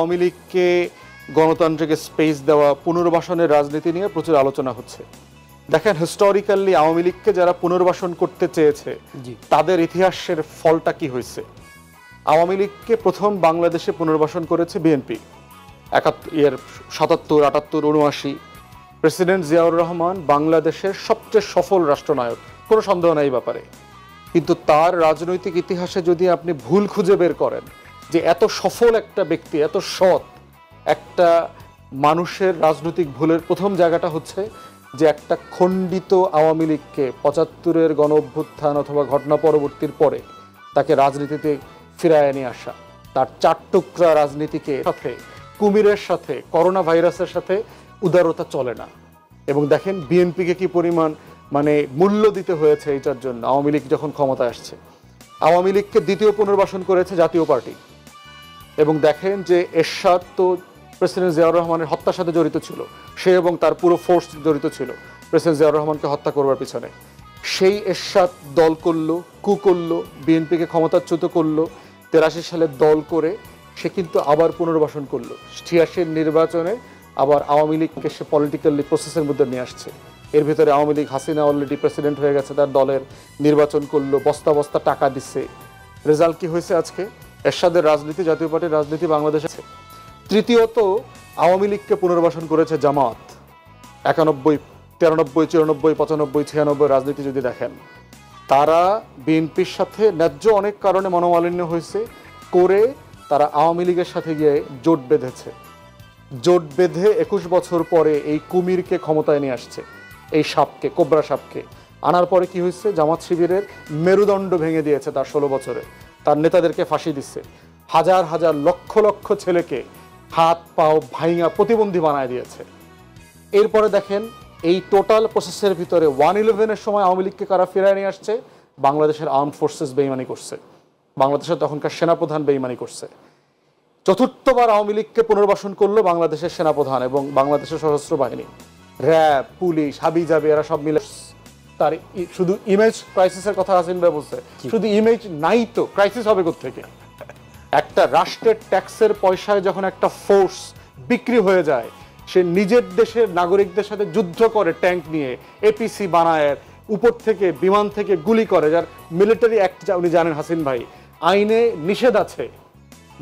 আওয়ামী লীগকে গণতান্ত্রিক স্পেস দেওয়া, পুনর্বাসনের রাজনীতি নিয়ে প্রচুর আলোচনা হচ্ছে। দেখেন, হিস্টোরিক্যালি আওয়ামী লীগকে যারা পুনর্বাসন করতে চেয়েছে তাদের ইতিহাসের ফলটা কি হয়েছে। আওয়ামী লীগকে প্রথম বাংলাদেশে পুনর্বাসন করেছে বিএনপি ৭৭, ৭৮, ৭৯। প্রেসিডেন্ট জিয়াউর রহমান বাংলাদেশের সবচেয়ে সফল রাষ্ট্রনায়ক, কোনো সন্দেহ নাই ব্যাপারে। কিন্তু তার রাজনৈতিক ইতিহাসে যদি আপনি ভুল খুঁজে বের করেন যে এত সফল একটা ব্যক্তি, এত সৎ একটা মানুষের রাজনৈতিক ভুলের প্রথম জায়গাটা হচ্ছে যে একটা খণ্ডিত আওয়ামী লীগকে ৭৫-এর গণ অভ্যুত্থান অথবা ঘটনা পরবর্তীর পরে তাকে রাজনীতিতে ফিরায় নিয়ে আসা। তার চার টুকরা রাজনীতিকে সাথে, কুমিরের সাথে, করোনা ভাইরাসের সাথে উদারতা চলে না। এবং দেখেন বিএনপিকে কি পরিমাণ মূল্য দিতে হয়েছে এটার জন্য। আওয়ামী লীগ যখন ক্ষমতায় আসছে, আওয়ামী লীগকে দ্বিতীয় পুনর্বাসন করেছে জাতীয় পার্টি। এবং দেখেন যে এরশাদ তো প্রেসিডেন্ট জিয়াউর রহমানের হত্যার সাথে জড়িত ছিল, সে এবং তার পুরো ফোর্স জড়িত ছিল প্রেসিডেন্ট জিয়াউর রহমানকে হত্যা করবার পিছনে। সেই এরশাদ দল করলো, কু করলো, বিএনপিকে ক্ষমতাচ্যুত করলো, ৮৩ সালে দল করে সে কিন্তু আবার পুনর্বাসন করলো। ৮৬ নির্বাচনে আবার আওয়ামী লীগকে সে পলিটিক্যালি প্রসেসের মধ্যে নিয়ে আসছে। এর ভিতরে আওয়ামী লীগ, হাসিনা অলরেডি প্রেসিডেন্ট হয়ে গেছে, তার দলের নির্বাচন করলো, বস্তা বস্তা টাকা দিচ্ছে। রেজাল্ট কি হয়েছে আজকে? এরশাদের রাজনীতি, জাতীয় পার্টির রাজনীতি বাংলাদেশে আছে। তৃতীয়ত, আওয়ামী লীগকে পুনর্বাসন করেছে জামাত। ৯১, ৯৩, ৯৪, ৯৫, ৯৬ রাজনীতি যদি দেখেন, তারা বিএনপির সাথে ন্যায্য অনেক কারণে মনোমালিন্য হয়েছে করে তারা আওয়ামী লীগের সাথে গিয়ে জোট বেঁধেছে। জোট বেঁধে ২১ বছর পরে এই কুমিরকে ক্ষমতায় নিয়ে আসছে, এই সাপকে, কোবরা সাপকে আনার পরে কি হয়েছে? জামাত শিবিরের মেরুদণ্ড ভেঙে দিয়েছে তার ১৬ বছরে। তার নেতাদেরকে ফাঁসি দিচ্ছে, হাজার হাজার লক্ষ লক্ষ ছেলেকে হাত পাও ভাইঙা প্রতিবন্ধী বানায় দিয়েছে। এরপরে দেখেন এই টোটাল প্রসেসের ভিতরে ১১১-এর সময় আওয়ামী লীগকে কারা ফিরায় নিয়ে আসছে? বাংলাদেশের আর্মড ফোর্সেস বেইমানি করছে, বাংলাদেশের তখনকার সেনাপ্রধান বেইমানি করছে। চতুর্থবার আওয়ামী লীগকে পুনর্বাসন করলো বাংলাদেশের সেনাপ্রধান এবং বাংলাদেশের সশস্ত্র বাহিনী, র্যাব, পুলিশ, হাবিজাবি, এরা সব মিলে। তার শুধু ইমেজ ক্রাইসিসের কথা হাসিন ভাই বলছে, শুধু ইমেজ নাই তো ক্রাইসিস হবে কোত্থেকে? একটা রাষ্ট্রের ট্যাক্সের পয়সায় যখন একটা ফোর্স বিক্রি হয়ে যায়, সে নিজের দেশের নাগরিকদের সাথে যুদ্ধ করে, ট্যাঙ্ক নিয়ে এপিসি বানায়, উপর থেকে বিমান থেকে গুলি করে, যার মিলিটারি অ্যাক্ট উনি জানেন হাসিন ভাই, আইনে নিষেধ আছে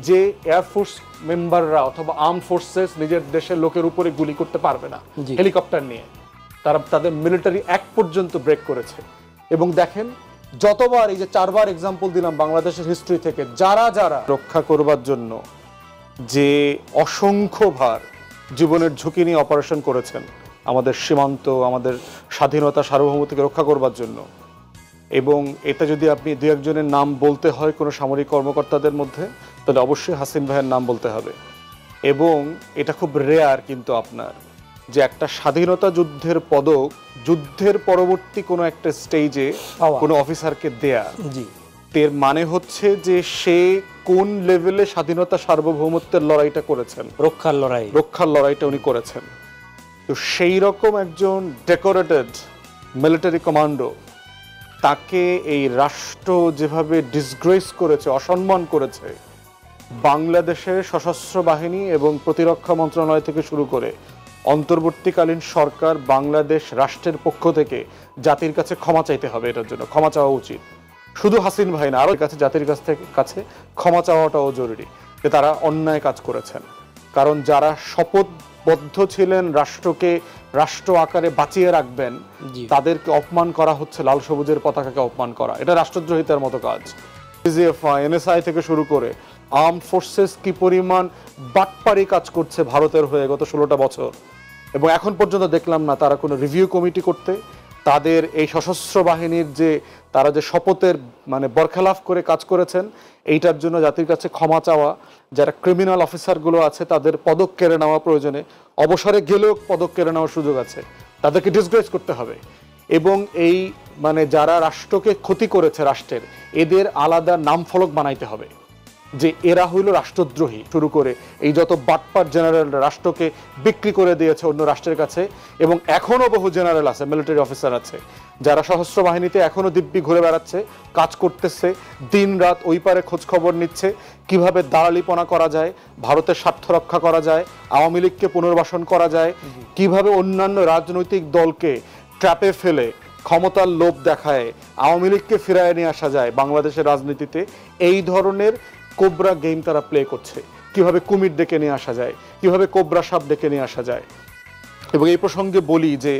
যে এয়ারফোর্স মেম্বাররা অথবা আর্ম ফোর্সেস নিজের দেশের লোকের উপরে গুলি করতে পারবে না হেলিকপ্টার নিয়ে। তারা তাদের মিলিটারি অ্যাক্ট পর্যন্ত ব্রেক করেছে। এবং দেখেন যতবার, এই যে ৪বার এক্সাম্পল দিলাম বাংলাদেশের হিস্ট্রি থেকে, যারা যারা রক্ষা করবার জন্য যে অসংখ্যবার জীবনের ঝুঁকি নিয়ে অপারেশন করেছেন আমাদের সীমান্ত, আমাদের স্বাধীনতা, সার্বভৌমত্বকে রক্ষা করবার জন্য। এবং এটা যদি আপনি দু একজনের নাম বলতে হয় কোনো সামরিক কর্মকর্তাদের মধ্যে, তাহলে অবশ্যই হাসিন ভাইয়ের নাম বলতে হবে। এবং এটা খুব রেয়ার কিন্তু আপনার যে একটা স্বাধীনতা যুদ্ধের পদক যুদ্ধের পরবর্তী কোনো একটা স্টেজে কোনো অফিসারকে দেয়া, এর মানে হচ্ছে যে সে কোন লেভেলে স্বাধীনতা সার্বভৌমত্বের লড়াইটা করেছেন, রক্ষার লড়াইটা উনি করেছেন। তো সেই রকম একজন ডেকোরেটেড মিলিটারি কমান্ডো, তাকে এই রাষ্ট্র যেভাবে ডিসগ্রেস করেছে, অসম্মান করেছে, বাংলাদেশের সশস্ত্র বাহিনী এবং প্রতিরক্ষা মন্ত্রণালয় থেকে শুরু করে অন্তর্বর্তীকালীন সরকার, বাংলাদেশ রাষ্ট্রের পক্ষ থেকে জাতির কাছে ক্ষমা চাইতে হবে। এটার জন্য ক্ষমা চাওয়া উচিত, শুধু হাসিন ভাই না, আরও কাছে জাতির কাছে ক্ষমা চাওয়াটাও জরুরি যে তারা অন্যায় কাজ করেছেন। কারণ যারা শপথবদ্ধ ছিলেন রাষ্ট্রকে রাষ্ট্র আকারে বাঁচিয়ে রাখবেন, তাদেরকে অপমান করা হচ্ছে, লাল সবুজের পতাকাকে অপমান করা, এটা রাষ্ট্রদ্রোহিতার মতো কাজ। এনএসআই থেকে শুরু করে আর্ম ফোর্সেস কি পরিমাণ বাটপারি কাজ করছে ভারতের হয়ে গত 16টা বছর, এবং এখন পর্যন্ত দেখলাম না তারা কোনো রিভিউ কমিটি করতে। তাদের এই সশস্ত্র বাহিনীর যে তারা যে শপথের বরখালাফ করে কাজ করেছেন, এইটার জন্য জাতির কাছে ক্ষমা চাওয়া। যারা ক্রিমিনাল অফিসারগুলো আছে তাদের পদক কেড়ে নেওয়া প্রয়োজনে, অবসরে গেলেও পদক কেড়ে নেওয়ার সুযোগ আছে, তাদেরকে ডিসগ্রেস করতে হবে। এবং এই যারা রাষ্ট্রকে ক্ষতি করেছে রাষ্ট্রের, এদের আলাদা নাম ফলক বানাইতে হবে। যে এরা হইল রাষ্ট্রদ্রোহী, শুরু করে এই যত বাটপার জেনারেল রাষ্ট্রকে বিক্রি করে দিয়েছে অন্য রাষ্ট্রের কাছে, এবং এখনো বহু জেনারেল আছে, মিলিটারি অফিসার আছে যারা সশস্ত্র বাহিনীতে এখনো দিব্যি ঘুরে বেড়াচ্ছে, কাজ করতেছে, দিন রাত ওই পারে খোঁজ খবর নিচ্ছে কিভাবে দালালিপনা করা যায়, ভারতের স্বার্থ রক্ষা করা যায়, আওয়ামী লীগকে পুনর্বাসন করা যায়, কিভাবে অন্যান্য রাজনৈতিক দলকে ট্র্যাপে ফেলে ক্ষমতার লোভ দেখায় আওয়ামী লীগকে ফিরায় নিয়ে আসা যায় বাংলাদেশের রাজনীতিতে। এই ধরনের কোবরা গেম তারা প্লে করছে, কিভাবে কুমির ডেকে নিয়ে আসা যায়, কিভাবে কোবরা সাপ ডেকে নিয়ে আসা যায়। এবং এই প্রসঙ্গে বলি যে